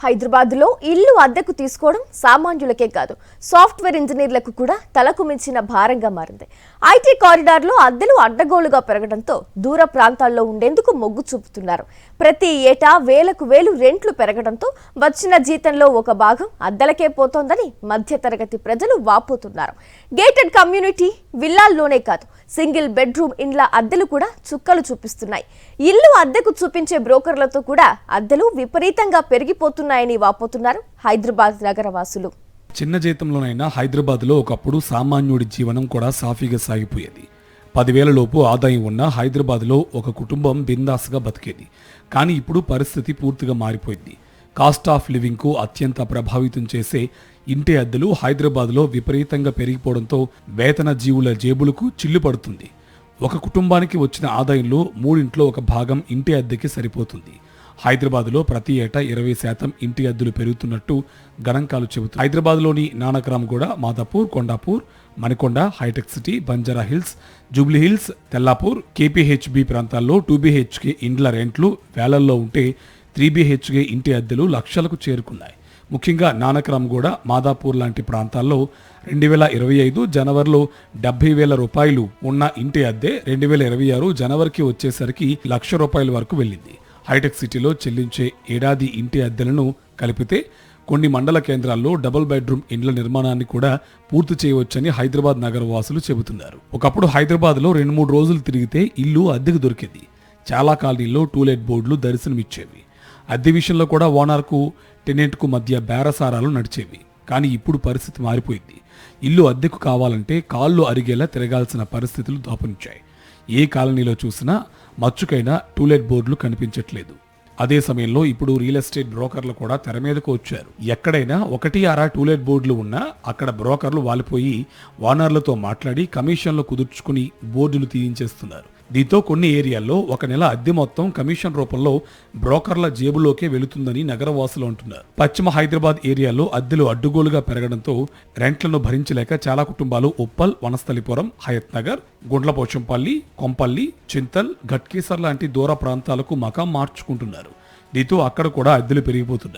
హైదరాబాద్లో ఇల్లు అద్దెకు తీసుకోవడం సామాన్యులకే కాదు సాఫ్ట్వేర్ ఇంజనీర్లకు కూడా తలకు మించిన భారంగా మారింది. ఐటీ కారిడార్లో అద్దెలు అడ్డగోలుగా పెరగడంతో దూర ప్రాంతాల్లో ఉండేందుకు మొగ్గు చూపుతున్నారు. ప్రతి ఏటా వేలకు వేలు రెంట్లు పెరగడంతో వచ్చిన జీతంలో ఒక భాగం అద్దెలకే పోతోందని మధ్యతరగతి ప్రజలు వాపోతున్నారు. గేటెడ్ కమ్యూనిటీ విల్లాల్లోనే కాదు సింగిల్ బెడ్రూమ్ ఇండ్ల అద్దెలు కూడా చుక్కలు చూపిస్తున్నాయి. ఇల్లు అద్దెకు చూపించే బ్రోకర్లతో కూడా అద్దెలు విపరీతంగా పెరిగిపోతున్నాయని వాపోతున్నారు హైదరాబాద్ నగరవాసులు. చిన్న జీతంలోనైనా హైదరాబాద్లో ఒకప్పుడు సామాన్యుడి జీవనం కూడా సాఫీగా సాగిపోయేది. 10,000 లోపు ఆదాయం ఉన్న హైదరాబాద్లో ఒక కుటుంబం బిందాస్గా బతికేది. కానీ ఇప్పుడు పరిస్థితి పూర్తిగా మారిపోయింది. కాస్ట్ ఆఫ్ లివింగ్కు అత్యంత ప్రభావితం చేసే ఇంటి అద్దెలు హైదరాబాద్లో విపరీతంగా పెరిగిపోవడంతో వేతన జీవుల జేబులకు చిల్లు పడుతుంది. ఒక కుటుంబానికి వచ్చిన ఆదాయంలో 3/4 ఒక భాగం ఇంటి అద్దెకి సరిపోతుంది. హైదరాబాద్లో ప్రతి ఏటా 20% ఇంటి అద్దెలు పెరుగుతున్నట్టు గణాంకాలు చెబుతాయి. హైదరాబాద్లోని నానక్రామ్గూడ, మాదాపూర్, కొండాపూర్, మణికొండ, హైటెక్ సిటీ, బంజారా హిల్స్, జూబ్లీ హిల్స్, తెల్లాపూర్, కేపీహెచ్బి ప్రాంతాల్లో 2BHK ఇండ్ల రెంట్లు వేలల్లో ఉంటే 3BHK ఇంటి అద్దెలు లక్షలకు చేరుకున్నాయి. ముఖ్యంగా నానక్రామ్గూడ, మాదాపూర్ లాంటి ప్రాంతాల్లో 2025 జనవరిలో 70,000 రూపాయలు ఉన్న ఇంటి అద్దె 2026 జనవరికి వచ్చేసరికి ₹1,00,000 వరకు వెళ్ళింది. హైటెక్ సిటీలో చెల్లించే ఏడాది ఇంటి అద్దెలను కలిపితే కొన్ని మండల కేంద్రాల్లో డబుల్ బెడ్రూమ్ ఇండ్ల నిర్మాణాన్ని కూడా పూర్తి చేయవచ్చని హైదరాబాద్ నగర వాసులు చెబుతున్నారు. ఒకప్పుడు హైదరాబాద్లో 2-3 రోజులు తిరిగితే ఇల్లు అద్దెకు దొరికేది. చాలా కాలనీల్లో టూలెట్ బోర్డులు దర్శనమిచ్చేవి. అద్దె విషయంలో కూడా ఓనర్కు టెనెంట్కు మధ్య బేరసారాలు నడిచేవి. కానీ ఇప్పుడు పరిస్థితి మారిపోయింది. ఇల్లు అద్దెకు కావాలంటే కాళ్ళు అరిగేలా తిరగాల్సిన పరిస్థితులు దాపురించాయి. ఏ కాలనీలో చూసినా మచ్చుకైనా టూలెట్ బోర్డులు కనిపించట్లేదు. అదే సమయంలో ఇప్పుడు రియల్ ఎస్టేట్ బ్రోకర్లు కూడా తెర మీదకు వచ్చారు. ఎక్కడైనా 1-6 టూలెట్ బోర్డులు ఉన్నా అక్కడ బ్రోకర్లు వాలిపోయి ఓనర్లతో మాట్లాడి కమిషన్లు కుదుర్చుకుని బోర్డులు తీయించేస్తున్నారు. దీంతో కొన్ని ఏరియాల్లో 1 నెల అద్దె మొత్తం కమిషన్ రూపంలో బ్రోకర్ల జేబులోకే వెళుతుందని నగరవాసులు అంటున్నారు. పశ్చిమ హైదరాబాద్ ఏరియాలో అద్దెలు అడ్డుగోలుగా పెరగడంతో రెంట్లను భరించలేక చాలా కుటుంబాలు ఉప్పల్, వనస్థలిపురం, హయత్ నగర్, గుండ్లపోచంపల్లి, కొంపల్లి, చింతల్, ఘట్కేసర్ లాంటి దూర ప్రాంతాలకు మకాం మార్చుకుంటున్నారు. దీంతో అక్కడ కూడా అద్దెలు పెరిగిపోతున్నాయి.